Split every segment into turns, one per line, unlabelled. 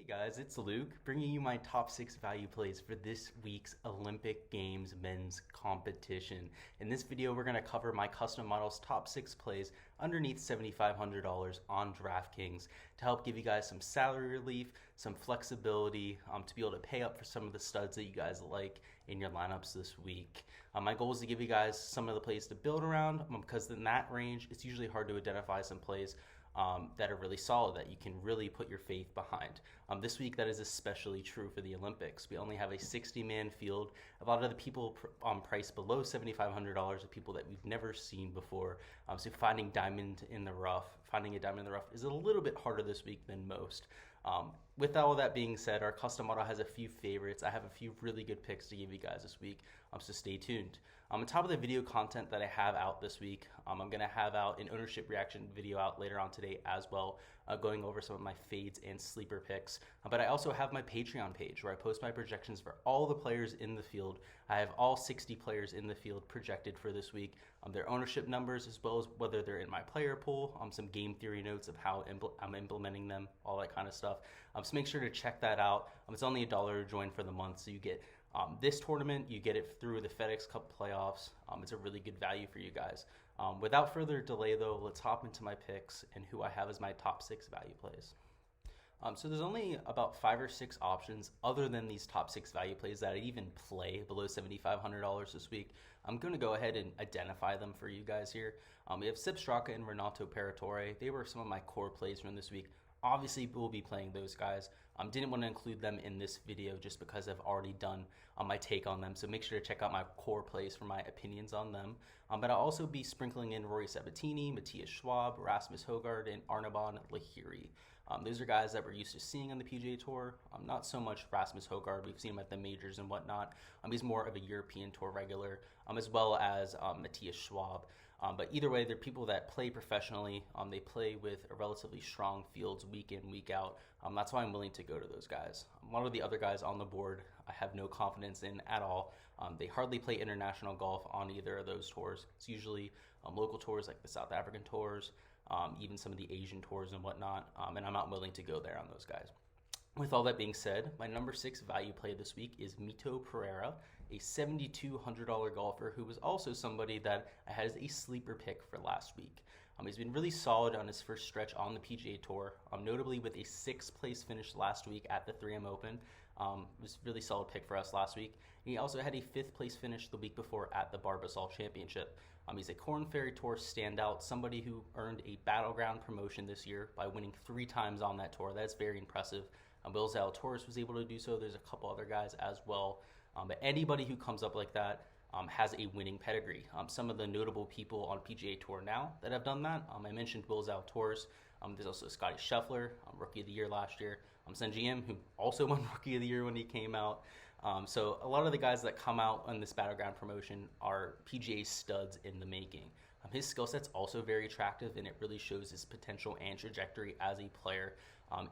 Hey guys, it's Luke bringing you my top 6 value plays for this week's Olympic Games men's competition. In this video, we're going to cover my custom models top 6 plays underneath $7,500 on Draftkings to help give you guys some salary relief, some flexibility to be able to pay up for some of the studs that you guys like in your lineups this week. My goal is to give you guys some of the plays to build around because in that range, it's usually hard to identify some plays that are really solid that you can really put your faith behind. This week, that is especially true for the Olympics. We only have a 60-man field. A lot of the people priced below $7,500 are people that we've never seen before. So finding a diamond in the rough is a little bit harder this week than most. With all that being said, our custom model has a few favorites. I have a few really good picks to give you guys this week, so stay tuned. On top of the video content that I have out this week, I'm going to have out an ownership reaction video out later on today as well, going over some of my fades and sleeper picks. But I also have my Patreon page where I post my projections for all the players in the field. I have all 60 players in the field projected for this week, their ownership numbers as well as whether they're in my player pool, some game theory notes of how I'm implementing them, all that kind of stuff. So make sure to check that out. It's only $1 to join for the month, so you get this tournament, you get it through the FedEx Cup playoffs. It's a really good value for you guys. Without further delay though, let's hop into my picks and who I have as my top 6 value plays. So there's only about 5 or 6 options other than these top 6 value plays that I even play below $7,500 this week. I'm going to go ahead and identify them for you guys here. We have Sepp Straka and Mito Pereira. They were some of my core plays from this week. Obviously, we'll be playing those guys. Didn't want to include them in this video just because I've already done my take on them. So make sure to check out my core plays for my opinions on them. But I'll also be sprinkling in Rory Sabatini, Matthias Schwab, Rasmus Højgaard, and Arnaban Lahiri. Those are guys that we're used to seeing on the PGA Tour. Not so much Rasmus Højgaard. We've seen him at the majors and whatnot. He's more of a European Tour regular, as well as Matthias Schwab. But either way, they're people that play professionally. They play with a relatively strong fields week in, week out. That's why I'm willing to go to those guys. A lot of the other guys on the board, I have no confidence in at all. They hardly play international golf on either of those tours. It's usually local tours like the South African tours, even some of the Asian tours and whatnot. And I'm not willing to go there on those guys. With all that being said, my number 6 value play this week is Mito Pereira, a $7,200 golfer who was also somebody that I had as a sleeper pick for last week. He's been really solid on his first stretch on the PGA Tour, notably with a 6th place finish last week at the 3M Open. It was a really solid pick for us last week. And he also had a 5th place finish the week before at the Barbasol Championship. He's a Korn Ferry Tour standout, somebody who earned a battleground promotion this year by winning 3 times on that tour. That's very impressive. Will Zalatoris was able to do so. There's a couple other guys as well. But anybody who comes up like that has a winning pedigree. Some of the notable people on PGA Tour now that have done that, I mentioned Will Zalatoris. There's also Scotty Scheffler, Rookie of the Year last year. Sungjae Im, who also won Rookie of the Year when he came out. So a lot of the guys that come out on this battleground promotion are PGA studs in the making. His skill set's also very attractive, and it really shows his potential and trajectory as a player.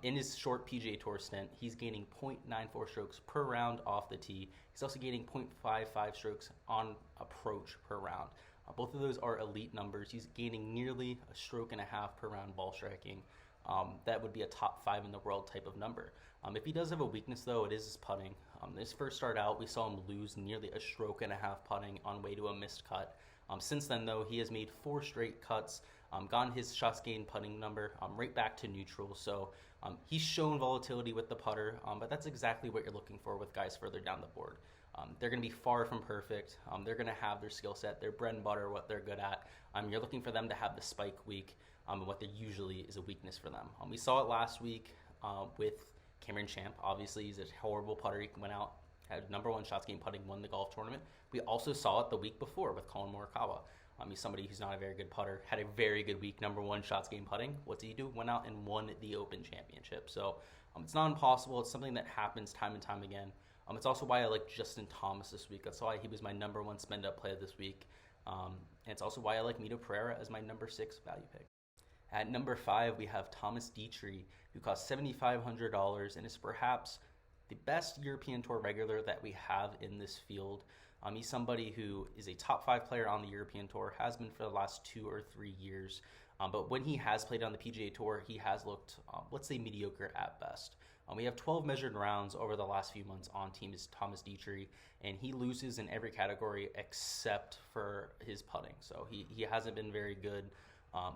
In his short PGA Tour stint, he's gaining 0.94 strokes per round off the tee. He's also gaining 0.55 strokes on approach per round. Both of those are elite numbers. He's gaining nearly a stroke and a half per round ball striking. That would be a top 5 in the world type of number. If he does have a weakness, though, it is his putting. His first start out, we saw him lose nearly a stroke and a half putting on way to a missed cut. Since then, though, he has made 4 straight cuts, gotten his shots gained putting number right back to neutral. So he's shown volatility with the putter, but that's exactly what you're looking for with guys further down the board. They're going to be far from perfect. They're going to have their skill set, their bread and butter, what they're good at. You're looking for them to have the spike week, and what there usually is a weakness for them. We saw it last week with Cameron Champ. Obviously, he's a horrible putter. He went out, had #1 shots gained putting, won the golf tournament. We also saw it the week before with Colin Morikawa. He's somebody who's not a very good putter, had a very good week, #1 shots gained putting. What did he do? Went out and won the Open Championship. So it's not impossible. It's something that happens time and time again. It's also why I like Justin Thomas this week. That's why he was my #1 spend up play this week. And it's also why I like Mito Pereira as my number 6 value pick. At number 5, we have Thomas Detry, who costs $7,500 and is perhaps the best European Tour regular that we have in this field. He's somebody who is a top 5 player on the European Tour, has been for the last 2 or 3 years. But when he has played on the PGA Tour, he has looked, let's say, mediocre at best. We have 12 measured rounds over the last few months on team is Thomas Detry, and he loses in every category except for his putting. So he hasn't been very good.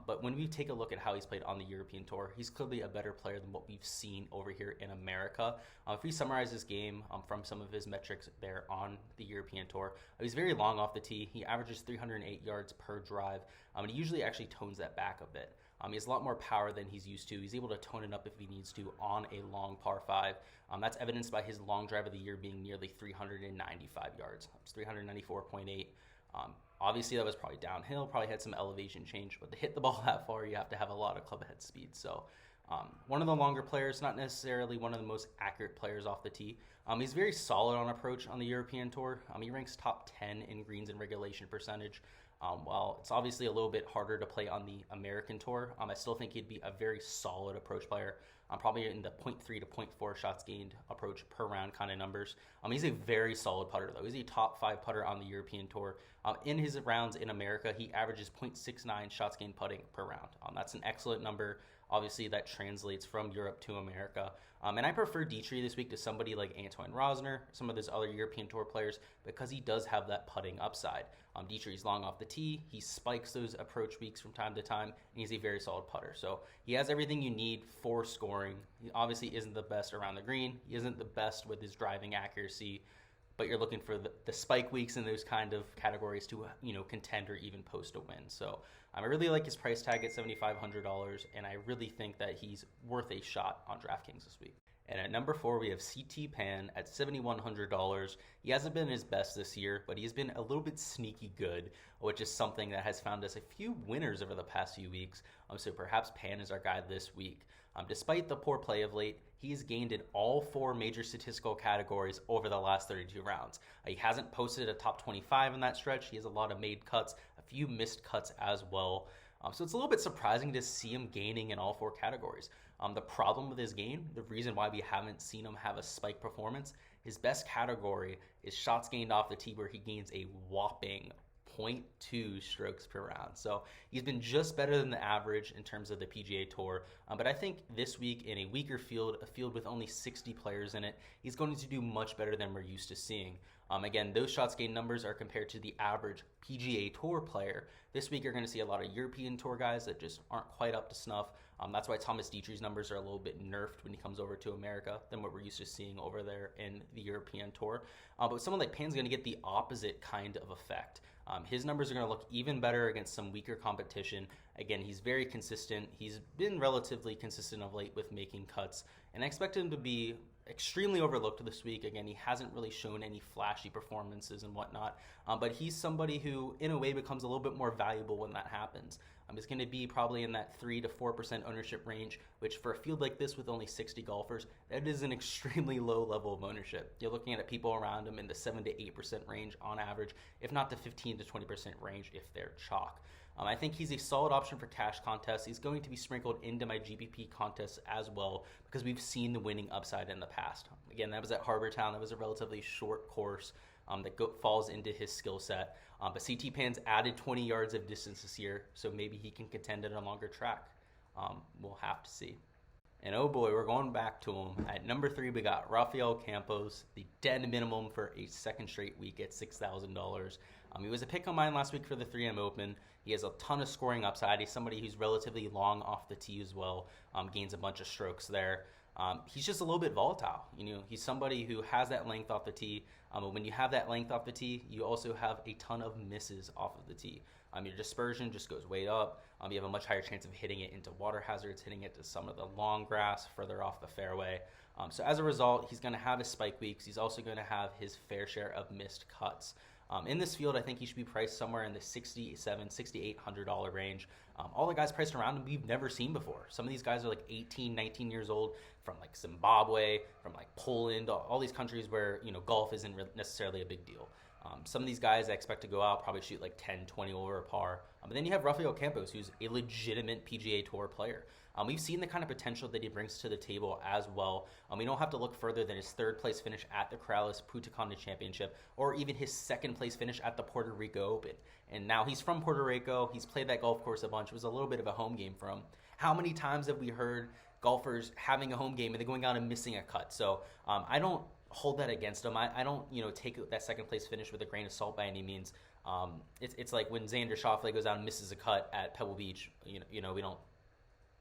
But when we take a look at how he's played on the European Tour, he's clearly a better player than what we've seen over here in America. If we summarize his game from some of his metrics there on the European Tour, he's very long off the tee. He averages 308 yards per drive, and he usually actually tones that back a bit. He has a lot more power than he's used to. He's able to tone it up if he needs to on a long par 5. That's evidenced by his long drive of the year being nearly 395 yards. It's 394.8. Obviously, that was probably downhill, probably had some elevation change, but to hit the ball that far, you have to have a lot of club head speed. So one of the longer players, not necessarily one of the most accurate players off the tee. He's very solid on approach on the European Tour. He ranks top 10 in greens and regulation percentage. While it's obviously a little bit harder to play on the American Tour, I still think he'd be a very solid approach player. Probably in the 0.3 to 0.4 shots gained approach per round kind of numbers. He's a very solid putter, though. He's a top 5 putter on the European Tour. In his rounds in America, he averages 0.69 shots gained putting per round. That's an excellent number. Obviously, that translates from Europe to America. And I prefer Detry this week to somebody like Antoine Rosner, some of those other European Tour players, because he does have that putting upside. Detry's long off the tee. He spikes those approach weeks from time to time, and he's a very solid putter. So he has everything you need for scoring. He obviously isn't the best around the green. He isn't the best with his driving accuracy, but you're looking for the spike weeks in those kind of categories to contend or even post a win. So I really like his price tag at $7,500, and I really think that he's worth a shot on Draftkings this week. And at number 4, we have CT Pan at $7,100. He hasn't been his best this year, but he's been a little bit sneaky good, which is something that has found us a few winners over the past few weeks. So perhaps Pan is our guy this week. Despite the poor play of late, he's gained in all 4 major statistical categories over the last 32 rounds. He hasn't posted a top 25 in that stretch. He has a lot of made cuts, a few missed cuts as well. So it's a little bit surprising to see him gaining in all 4 categories. The problem with his game, the reason why we haven't seen him have a spike performance, his best category is shots gained off the tee, where he gains a whopping 0.2 strokes per round. So he's been just better than the average in terms of the PGA Tour. But I think this week in a weaker field, a field with only 60 players in it, he's going to do much better than we're used to seeing. Again, those shots gained numbers are compared to the average PGA Tour player. This week you're going to see a lot of European Tour guys that just aren't quite up to snuff. That's why Thomas Detry's numbers are a little bit nerfed when he comes over to America than what we're used to seeing over there in the European Tour. But someone like Pan's going to get the opposite kind of effect. His numbers are going to look even better against some weaker competition. Again, he's very consistent. He's been relatively consistent of late with making cuts, and I expect him to be extremely overlooked this week. Again, he hasn't really shown any flashy performances and whatnot, but he's somebody who, in a way, becomes a little bit more valuable when that happens. It's going to be probably in that 3 to 4% ownership range, which for a field like this with only 60 golfers, that is an extremely low level of ownership. You're looking at people around him in the 7 to 8% range on average, if not the 15 to 20% range if they're chalk. I think he's a solid option for cash contests. He's going to be sprinkled into my GPP contests as well, because we've seen the winning upside in the past. Again, that was at Harbour Town. That was a relatively short course that falls into his skill set. But CT Pan's added 20 yards of distance this year, so maybe he can contend at a longer track. We'll have to see. And oh boy, we're going back to him. At number 3, we got Rafael Campos, the dead minimum for a second straight week at $6,000. He was a pick on mine last week for the 3M Open. He has a ton of scoring upside. He's somebody who's relatively long off the tee as well, gains a bunch of strokes there. He's just a little bit volatile. He's somebody who has that length off the tee. But when you have that length off the tee, you also have a ton of misses off of the tee. Your dispersion just goes way up. You have a much higher chance of hitting it into water hazards, hitting it to some of the long grass further off the fairway. So as a result, he's going to have his spike weeks. He's also going to have his fair share of missed cuts. In this field, I think he should be priced somewhere in the $6,700, $6,800 range. All the guys priced around him we've never seen before. Some of these guys are like 18, 19 years old, from like Zimbabwe, from like Poland, all these countries where golf isn't necessarily a big deal. Some of these guys I expect to go out, probably shoot like 10, 20 over a par. But then you have Rafael Campos, who's a legitimate PGA Tour player. We've seen the kind of potential that he brings to the table as well. We don't have to look further than his 3rd place finish at the Corales Punta Cana Championship, or even his 2nd place finish at the Puerto Rico Open. And now he's from Puerto Rico. He's played that golf course a bunch. It was a little bit of a home game for him. How many times have we heard golfers having a home game and then going out and missing a cut. So I don't hold that against him. I don't, take that second place finish with a grain of salt by any means. It's like when Xander Schauffele goes out and misses a cut at Pebble Beach. We don't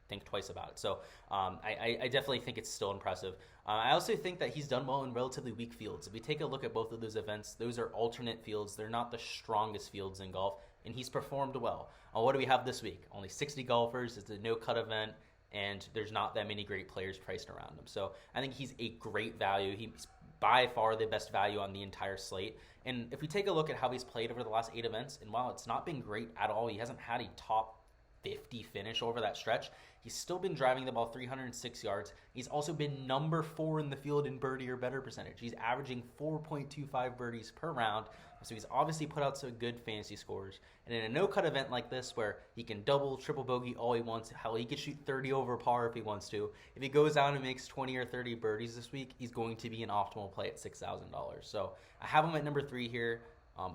think twice about it. So I definitely think it's still impressive. I also think that he's done well in relatively weak fields. If we take a look at both of those events, those are alternate fields. They're not the strongest fields in golf, and he's performed well. What do we have this week? Only 60 golfers. It's a no-cut event, and there's not that many great players priced around him. So I think he's a great value. He's by far the best value on the entire slate. And if we take a look at how he's played over the last 8 events, and while it's not been great at all, he hasn't had a top 50 finish over that stretch. He's still been driving the ball 306 yards. He's also been number 4 in the field in birdie or better percentage. He's averaging 4.25 birdies per round. So he's obviously put out some good fantasy scores. And in a no-cut event like this where he can double, triple bogey all he wants, hell, he could shoot 30 over par if he wants to. If he goes out and makes 20 or 30 birdies this week, he's going to be an optimal play at $6,000. So I have him at number 3 here. I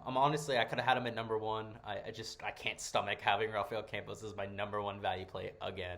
could have had him at number 1. I can't stomach having Rafael Campos as my number 1 value play again.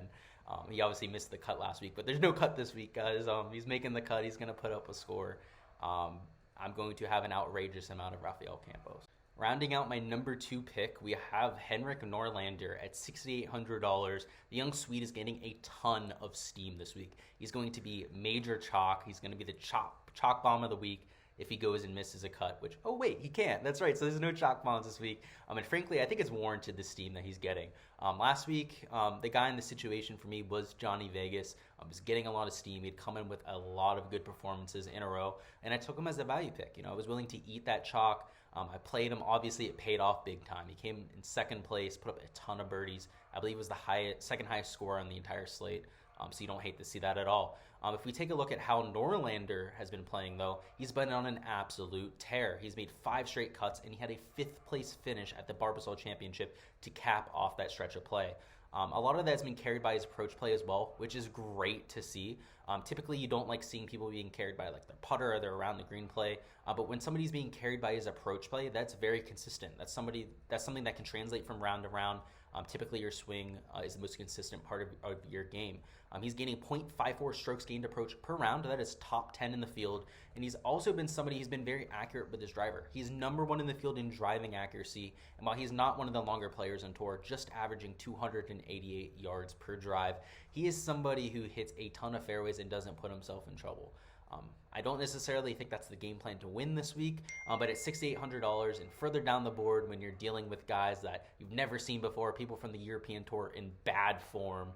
He obviously missed the cut last week, but there's no cut this week, guys. He's making the cut. He's going to put up a score. I'm going to have an outrageous amount of Rafael Campos. Rounding out my number 2 pick, we have Henrik Norlander at $6,800. The young Swede is getting a ton of steam this week. He's going to be major chalk. He's going to be the chalk bomb of the week if he goes and misses a cut, which, oh wait, he can't. That's right, so there's no chalk bombs this week. And frankly, I think it's warranted, the steam that he's getting. Last week, the guy in the situation for me was Jhonattan Vegas. Was getting a lot of steam. He'd come in with a lot of good performances in a row, and I took him as a value pick. I was willing to eat that chalk. I played him. Obviously, it paid off big time. He came in second place, put up a ton of birdies. I believe it was the second highest score on the entire slate. So you don't hate to see that at all. If we take a look at how Norlander has been playing, though, he's been on an absolute tear. He's made 5 straight cuts, and he had a 5th place finish at the Barbasol Championship to cap off that stretch of play. A lot of that's been carried by his approach play as well, which is great to see. Typically, you don't like seeing people being carried by like their putter or their around the green play, but when somebody's being carried by his approach play, that's very consistent. That's something that can translate from round to round. Typically, your swing is the most consistent part of your game. He's gaining 0.54 strokes gained approach per round. That is top 10 in the field. And he's also been somebody who's been very accurate with his driver. He's number 1 in the field in driving accuracy. And while he's not one of the longer players on tour, just averaging 288 yards per drive, he is somebody who hits a ton of fairways and doesn't put himself in trouble. I don't necessarily think that's the game plan to win this week, but at $6,800 and further down the board when you're dealing with guys that you've never seen before, people from the European Tour in bad form,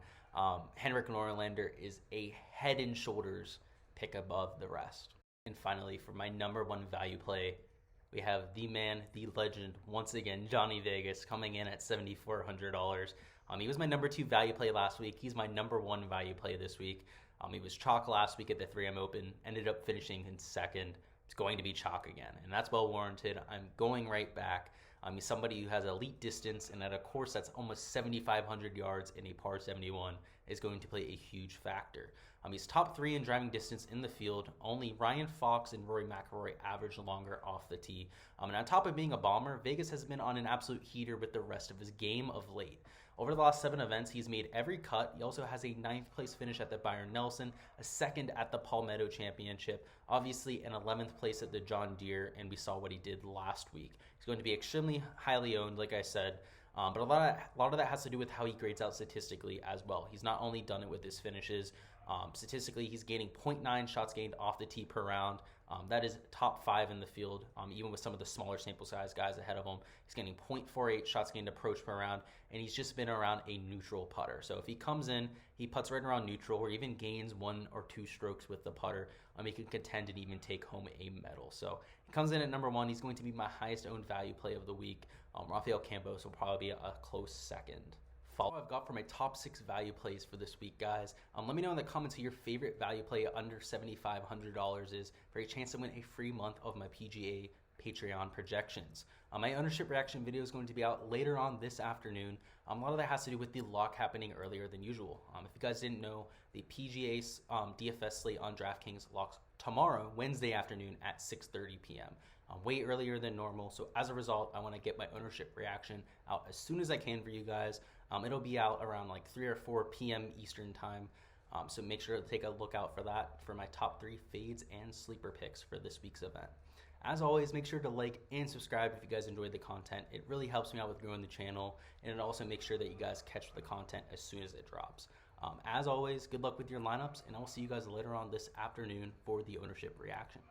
Henrik Norlander is a head and shoulders pick above the rest. And finally, for my number 1 value play, we have the man, the legend, once again, Jhonattan Vegas, coming in at $7,400. He was my number 2 value play last week. He's my number 1 value play this week. He was chalk last week at the 3M Open, ended up finishing in second. It's going to be chalk again, and that's well warranted. I'm going right back. He's somebody who has elite distance, and at a course that's almost 7,500 yards in a par 71 is going to play a huge factor. He's top 3 in driving distance in the field. Only Ryan Fox and Rory McIlroy average longer off the tee. And on top of being a bomber, Vegas has been on an absolute heater with the rest of his game of late. Over the last 7 events, he's made every cut. He also has a 9th place finish at the Byron Nelson, a 2nd at the Palmetto Championship, obviously an 11th place at the John Deere, and we saw what he did last week. He's going to be extremely highly owned, like I said, but a lot of that has to do with how he grades out statistically as well. He's not only done it with his finishes. Statistically, he's gaining 0.9 shots gained off the tee per round. That is top 5 in the field, even with some of the smaller sample size guys ahead of him. He's getting 0.48 shots gained approach per round, and he's just been around a neutral putter. So if he comes in, he putts right around neutral, or even gains 1 or 2 strokes with the putter, he can contend and even take home a medal. So he comes in at number 1. He's going to be my highest owned value play of the week. Rafael Campos will probably be a close second. I've got for my top 6 value plays for this week, guys. Let me know in the comments who your favorite value play under $7,500 is for a chance to win a free month of my PGA Patreon projections. My ownership reaction video is going to be out later on this afternoon. A lot of that has to do with the lock happening earlier than usual. If you guys didn't know, the PGA DFS slate on Draftkings locks tomorrow, Wednesday afternoon at 6:30 p.m. Way earlier than normal. So as a result, I want to get my ownership reaction out as soon as I can for you guys. It'll be out around like 3 or 4 p.m. Eastern time. So make sure to take a look out for that for my top 3 fades and sleeper picks for this week's event. As always, make sure to like and subscribe if you guys enjoyed the content. It really helps me out with growing the channel, and it also makes sure that you guys catch the content as soon as it drops. As always, good luck with your lineups, and I will see you guys later on this afternoon for the ownership reaction.